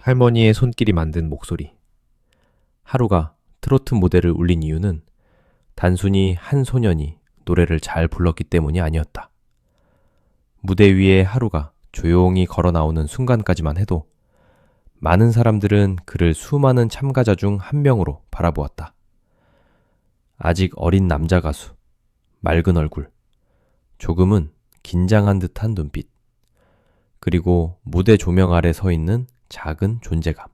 할머니의 손길이 만든 목소리. 하루가 트로트 무대를 울린 이유는 단순히 한 소년이 노래를 잘 불렀기 때문이 아니었다. 무대 위에 하루가 조용히 걸어 나오는 순간까지만 해도 많은 사람들은 그를 수많은 참가자 중 한 명으로 바라보았다. 아직 어린 남자 가수, 맑은 얼굴, 조금은 긴장한 듯한 눈빛, 그리고 무대 조명 아래 서 있는 작은 존재감.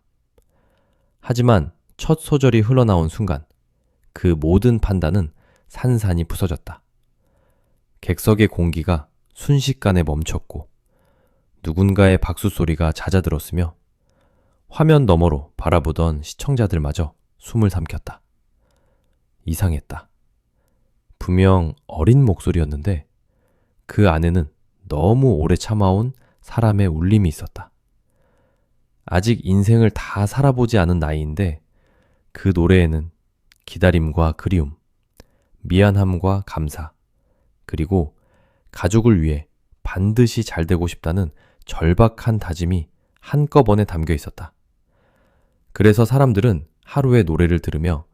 하지만 첫 소절이 흘러나온 순간 그 모든 판단은 산산이 부서졌다. 객석의 공기가 순식간에 멈췄고 누군가의 박수 소리가 잦아들었으며 화면 너머로 바라보던 시청자들마저 숨을 삼켰다. 이상했다. 분명 어린 목소리였는데 그 안에는 너무 오래 참아온 사람의 울림이 있었다. 아직 인생을 다 살아보지 않은 나이인데 그 노래에는 기다림과 그리움, 미안함과 감사, 그리고 가족을 위해 반드시 잘 되고 싶다는 절박한 다짐이 한꺼번에 담겨 있었다. 그래서 사람들은 하루의 노래를 들으며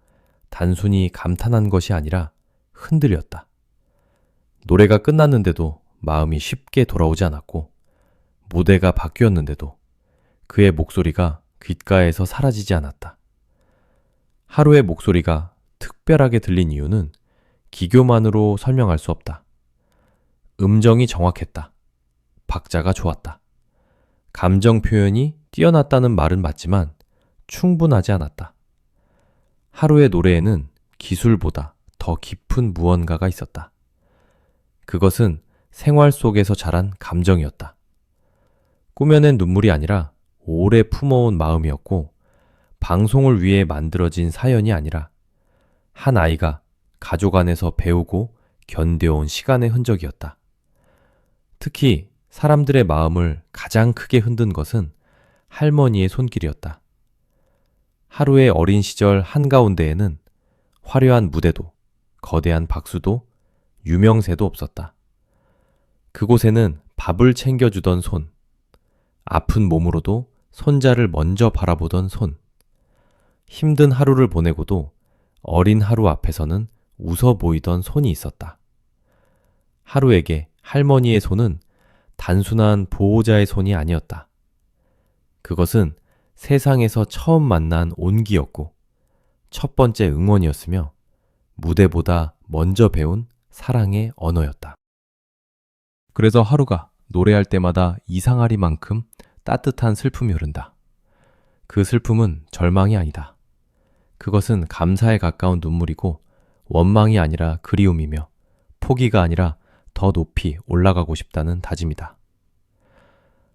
단순히 감탄한 것이 아니라 흔들렸다. 노래가 끝났는데도 마음이 쉽게 돌아오지 않았고 무대가 바뀌었는데도 그의 목소리가 귓가에서 사라지지 않았다. 하루의 목소리가 특별하게 들린 이유는 기교만으로 설명할 수 없다. 음정이 정확했다. 박자가 좋았다. 감정 표현이 뛰어났다는 말은 맞지만 충분하지 않았다. 하루의 노래에는 기술보다 더 깊은 무언가가 있었다. 그것은 생활 속에서 자란 감정이었다. 꾸며낸 눈물이 아니라 오래 품어온 마음이었고 방송을 위해 만들어진 사연이 아니라 한 아이가 가족 안에서 배우고 견뎌온 시간의 흔적이었다. 특히 사람들의 마음을 가장 크게 흔든 것은 할머니의 손길이었다. 하루의 어린 시절 한가운데에는 화려한 무대도, 거대한 박수도, 유명세도 없었다. 그곳에는 밥을 챙겨주던 손, 아픈 몸으로도 손자를 먼저 바라보던 손, 힘든 하루를 보내고도 어린 하루 앞에서는 웃어 보이던 손이 있었다. 하루에게 할머니의 손은 단순한 보호자의 손이 아니었다. 그것은 세상에서 처음 만난 온기였고 첫 번째 응원이었으며 무대보다 먼저 배운 사랑의 언어였다. 그래서 하루가 노래할 때마다 이상하리만큼 따뜻한 슬픔이 흐른다. 그 슬픔은 절망이 아니다. 그것은 감사에 가까운 눈물이고 원망이 아니라 그리움이며 포기가 아니라 더 높이 올라가고 싶다는 다짐이다.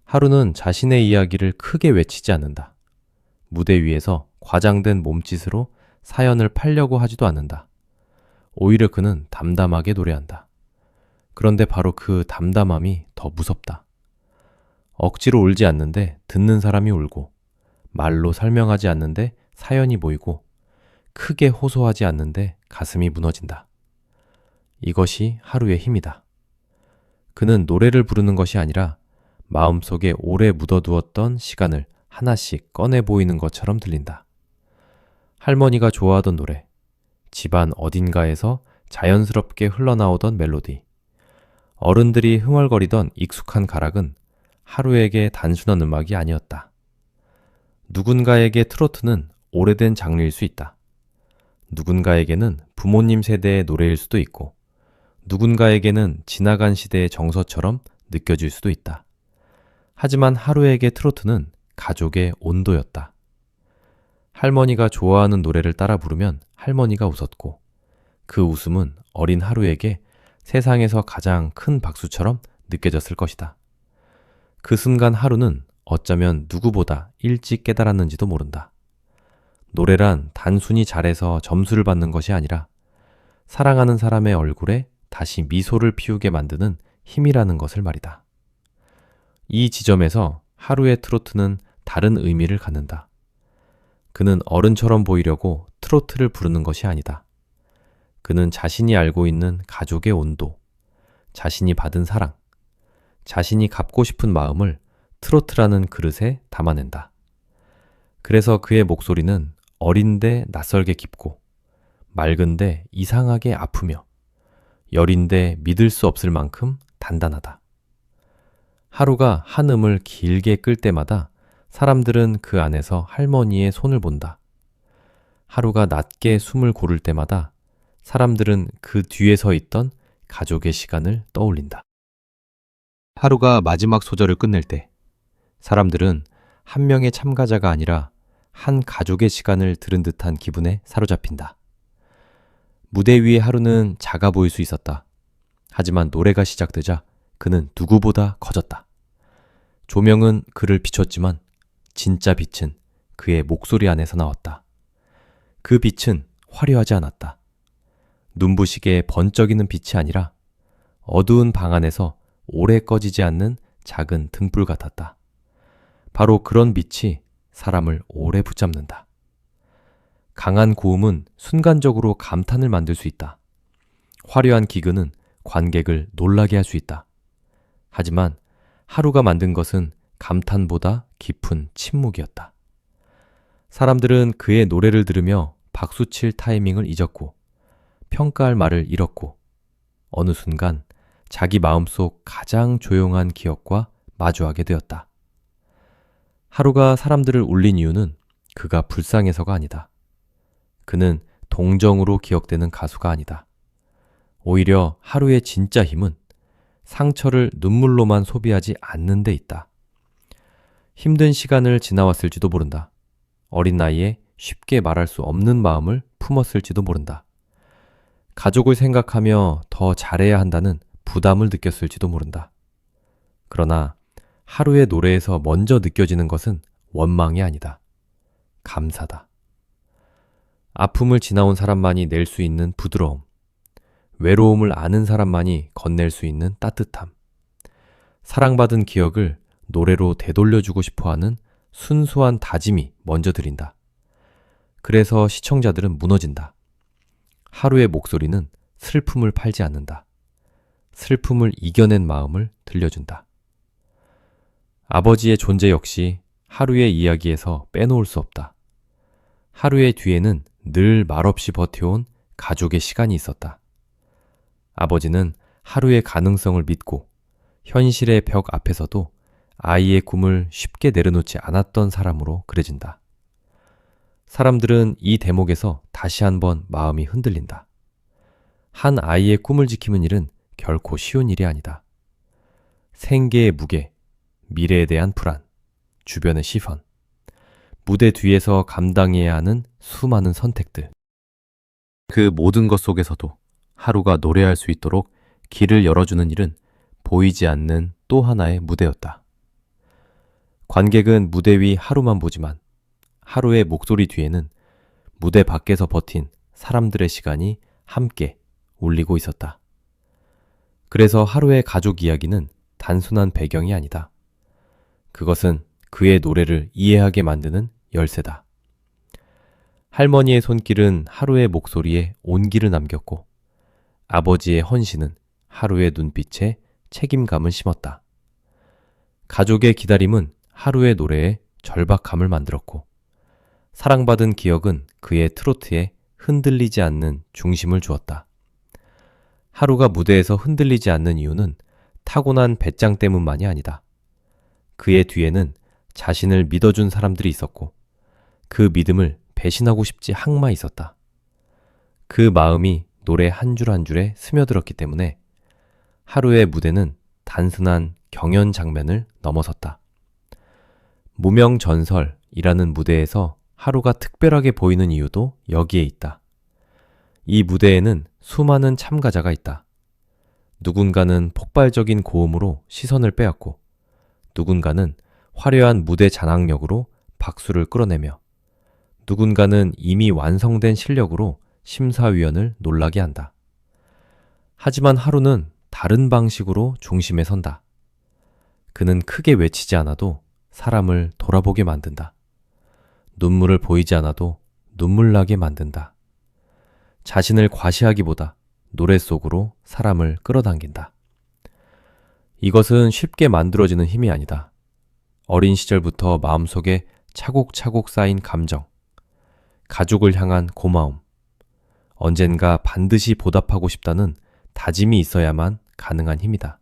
하루는 자신의 이야기를 크게 외치지 않는다. 무대 위에서 과장된 몸짓으로 사연을 팔려고 하지도 않는다. 오히려 그는 담담하게 노래한다. 그런데 바로 그 담담함이 더 무섭다. 억지로 울지 않는데 듣는 사람이 울고, 말로 설명하지 않는데 사연이 보이고, 크게 호소하지 않는데 가슴이 무너진다. 이것이 하루의 힘이다. 그는 노래를 부르는 것이 아니라 마음속에 오래 묻어두었던 시간을 하나씩 꺼내 보이는 것처럼 들린다. 할머니가 좋아하던 노래, 집안 어딘가에서 자연스럽게 흘러나오던 멜로디, 어른들이 흥얼거리던 익숙한 가락은 하루에게 단순한 음악이 아니었다. 누군가에게 트로트는 오래된 장르일 수 있다. 누군가에게는 부모님 세대의 노래일 수도 있고, 누군가에게는 지나간 시대의 정서처럼 느껴질 수도 있다. 하지만 하루에게 트로트는 가족의 온도였다. 할머니가 좋아하는 노래를 따라 부르면 할머니가 웃었고, 그 웃음은 어린 하루에게 세상에서 가장 큰 박수처럼 느껴졌을 것이다. 그 순간 하루는 어쩌면 누구보다 일찍 깨달았는지도 모른다. 노래란 단순히 잘해서 점수를 받는 것이 아니라 사랑하는 사람의 얼굴에 다시 미소를 피우게 만드는 힘이라는 것을 말이다. 이 지점에서 하루의 트로트는 다른 의미를 갖는다. 그는 어른처럼 보이려고 트로트를 부르는 것이 아니다. 그는 자신이 알고 있는 가족의 온도, 자신이 받은 사랑, 자신이 갚고 싶은 마음을 트로트라는 그릇에 담아낸다. 그래서 그의 목소리는 어린데 낯설게 깊고 맑은데 이상하게 아프며 여린데 믿을 수 없을 만큼 단단하다. 하루가 한 음을 길게 끌 때마다 사람들은 그 안에서 할머니의 손을 본다. 하루가 낮게 숨을 고를 때마다 사람들은 그 뒤에 서 있던 가족의 시간을 떠올린다. 하루가 마지막 소절을 끝낼 때 사람들은 한 명의 참가자가 아니라 한 가족의 시간을 들은 듯한 기분에 사로잡힌다. 무대 위의 하루는 작아 보일 수 있었다. 하지만 노래가 시작되자 그는 누구보다 커졌다. 조명은 그를 비췄지만 진짜 빛은 그의 목소리 안에서 나왔다. 그 빛은 화려하지 않았다. 눈부시게 번쩍이는 빛이 아니라 어두운 방 안에서 오래 꺼지지 않는 작은 등불 같았다. 바로 그런 빛이 사람을 오래 붙잡는다. 강한 고음은 순간적으로 감탄을 만들 수 있다. 화려한 기근은 관객을 놀라게 할 수 있다. 하지만 하루가 만든 것은 감탄보다 깊은 침묵이었다. 사람들은 그의 노래를 들으며 박수칠 타이밍을 잊었고 평가할 말을 잃었고 어느 순간 자기 마음속 가장 조용한 기억과 마주하게 되었다. 하루가 사람들을 울린 이유는 그가 불쌍해서가 아니다. 그는 동정으로 기억되는 가수가 아니다. 오히려 하루의 진짜 힘은 상처를 눈물로만 소비하지 않는 데 있다. 힘든 시간을 지나왔을지도 모른다. 어린 나이에 쉽게 말할 수 없는 마음을 품었을지도 모른다. 가족을 생각하며 더 잘해야 한다는 부담을 느꼈을지도 모른다. 그러나 하루의 노래에서 먼저 느껴지는 것은 원망이 아니다. 감사다. 아픔을 지나온 사람만이 낼 수 있는 부드러움, 외로움을 아는 사람만이 건넬 수 있는 따뜻함, 사랑받은 기억을 노래로 되돌려주고 싶어하는 순수한 다짐이 먼저 들린다. 그래서 시청자들은 무너진다. 하루의 목소리는 슬픔을 팔지 않는다. 슬픔을 이겨낸 마음을 들려준다. 아버지의 존재 역시 하루의 이야기에서 빼놓을 수 없다. 하루의 뒤에는 늘 말없이 버텨온 가족의 시간이 있었다. 아버지는 하루의 가능성을 믿고 현실의 벽 앞에서도 아이의 꿈을 쉽게 내려놓지 않았던 사람으로 그려진다. 사람들은 이 대목에서 다시 한번 마음이 흔들린다. 한 아이의 꿈을 지키는 일은 결코 쉬운 일이 아니다. 생계의 무게, 미래에 대한 불안, 주변의 시선, 무대 뒤에서 감당해야 하는 수많은 선택들. 그 모든 것 속에서도 하루가 노래할 수 있도록 길을 열어주는 일은 보이지 않는 또 하나의 무대였다. 관객은 무대 위 하루만 보지만 하루의 목소리 뒤에는 무대 밖에서 버틴 사람들의 시간이 함께 울리고 있었다. 그래서 하루의 가족 이야기는 단순한 배경이 아니다. 그것은 그의 노래를 이해하게 만드는 열쇠다. 할머니의 손길은 하루의 목소리에 온기를 남겼고 아버지의 헌신은 하루의 눈빛에 책임감을 심었다. 가족의 기다림은 하루의 노래에 절박함을 만들었고 사랑받은 기억은 그의 트로트에 흔들리지 않는 중심을 주었다. 하루가 무대에서 흔들리지 않는 이유는 타고난 배짱 때문만이 아니다. 그의 뒤에는 자신을 믿어준 사람들이 있었고 그 믿음을 배신하고 싶지 항마 있었다. 그 마음이 노래 한 줄 한 줄에 스며들었기 때문에 하루의 무대는 단순한 경연 장면을 넘어섰다. 무명전설이라는 무대에서 하루가 특별하게 보이는 이유도 여기에 있다. 이 무대에는 수많은 참가자가 있다. 누군가는 폭발적인 고음으로 시선을 빼앗고 누군가는 화려한 무대 장악력으로 박수를 끌어내며 누군가는 이미 완성된 실력으로 심사위원을 놀라게 한다. 하지만 하루는 다른 방식으로 중심에 선다. 그는 크게 외치지 않아도 사람을 돌아보게 만든다. 눈물을 보이지 않아도 눈물 나게 만든다. 자신을 과시하기보다 노래 속으로 사람을 끌어당긴다. 이것은 쉽게 만들어지는 힘이 아니다. 어린 시절부터 마음속에 차곡차곡 쌓인 감정, 가족을 향한 고마움, 언젠가 반드시 보답하고 싶다는 다짐이 있어야만 가능한 힘이다.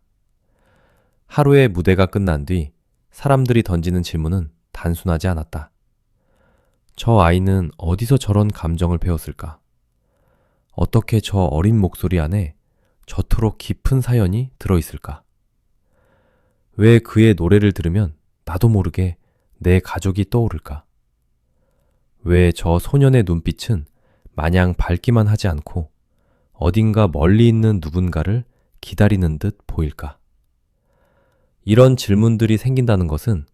하루의 무대가 끝난 뒤 사람들이 던지는 질문은 단순하지 않았다. 저 아이는 어디서 저런 감정을 배웠을까? 어떻게 저 어린 목소리 안에 저토록 깊은 사연이 들어있을까? 왜 그의 노래를 들으면 나도 모르게 내 가족이 떠오를까? 왜 저 소년의 눈빛은 마냥 밝기만 하지 않고 어딘가 멀리 있는 누군가를 기다리는 듯 보일까? 이런 질문들이 생긴다는 것은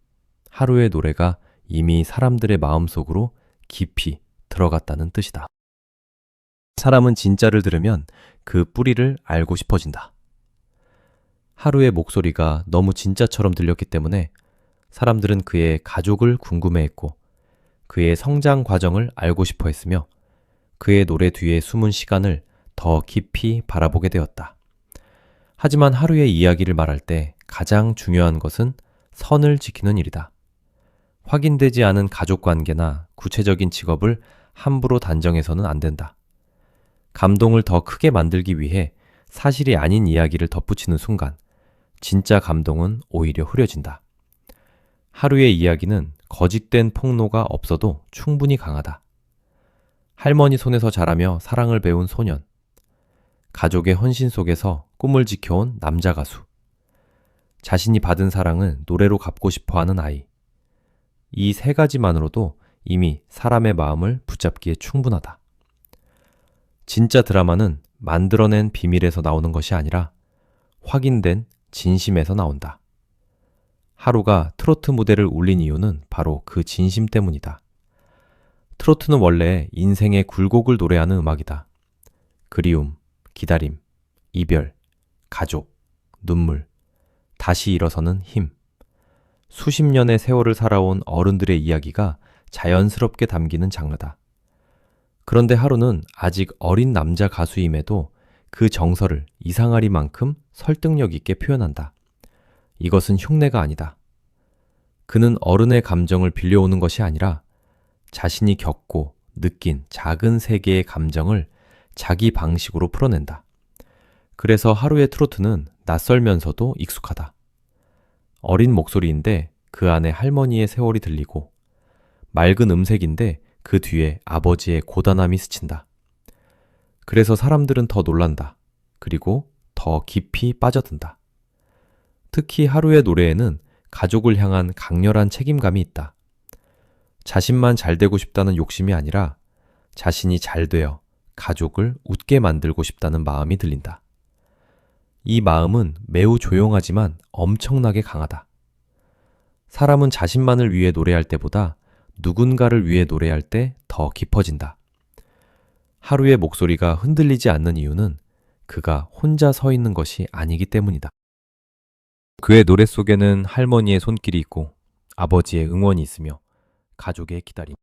하루의 노래가 이미 사람들의 마음속으로 깊이 들어갔다는 뜻이다. 사람은 진짜를 들으면 그 뿌리를 알고 싶어진다. 하루의 목소리가 너무 진짜처럼 들렸기 때문에 사람들은 그의 가족을 궁금해했고 그의 성장 과정을 알고 싶어 했으며 그의 노래 뒤에 숨은 시간을 더 깊이 바라보게 되었다. 하지만 하루의 이야기를 말할 때 가장 중요한 것은 선을 지키는 일이다. 확인되지 않은 가족 관계나 구체적인 직업을 함부로 단정해서는 안 된다. 감동을 더 크게 만들기 위해 사실이 아닌 이야기를 덧붙이는 순간 진짜 감동은 오히려 흐려진다. 하루의 이야기는 거짓된 폭로가 없어도 충분히 강하다. 할머니 손에서 자라며 사랑을 배운 소년, 가족의 헌신 속에서 꿈을 지켜온 남자 가수, 자신이 받은 사랑을 노래로 갚고 싶어 하는 아이. 이 세 가지만으로도 이미 사람의 마음을 붙잡기에 충분하다. 진짜 드라마는 만들어낸 비밀에서 나오는 것이 아니라 확인된 진심에서 나온다. 하루가 트로트 무대를 울린 이유는 바로 그 진심 때문이다. 트로트는 원래 인생의 굴곡을 노래하는 음악이다. 그리움, 기다림, 이별, 가족, 눈물, 다시 일어서는 힘. 수십 년의 세월을 살아온 어른들의 이야기가 자연스럽게 담기는 장르다. 그런데 하루는 아직 어린 남자 가수임에도 그 정서를 이상하리만큼 설득력 있게 표현한다. 이것은 흉내가 아니다. 그는 어른의 감정을 빌려오는 것이 아니라 자신이 겪고 느낀 작은 세계의 감정을 자기 방식으로 풀어낸다. 그래서 하루의 트로트는 낯설면서도 익숙하다. 어린 목소리인데 그 안에 할머니의 세월이 들리고 맑은 음색인데 그 뒤에 아버지의 고단함이 스친다. 그래서 사람들은 더 놀란다. 그리고 더 깊이 빠져든다. 특히 하루의 노래에는 가족을 향한 강렬한 책임감이 있다. 자신만 잘 되고 싶다는 욕심이 아니라 자신이 잘 되어 가족을 웃게 만들고 싶다는 마음이 들린다. 이 마음은 매우 조용하지만 엄청나게 강하다. 사람은 자신만을 위해 노래할 때보다 누군가를 위해 노래할 때 더 깊어진다. 하루의 목소리가 흔들리지 않는 이유는 그가 혼자 서 있는 것이 아니기 때문이다. 그의 노래 속에는 할머니의 손길이 있고 아버지의 응원이 있으며 가족의 기다림.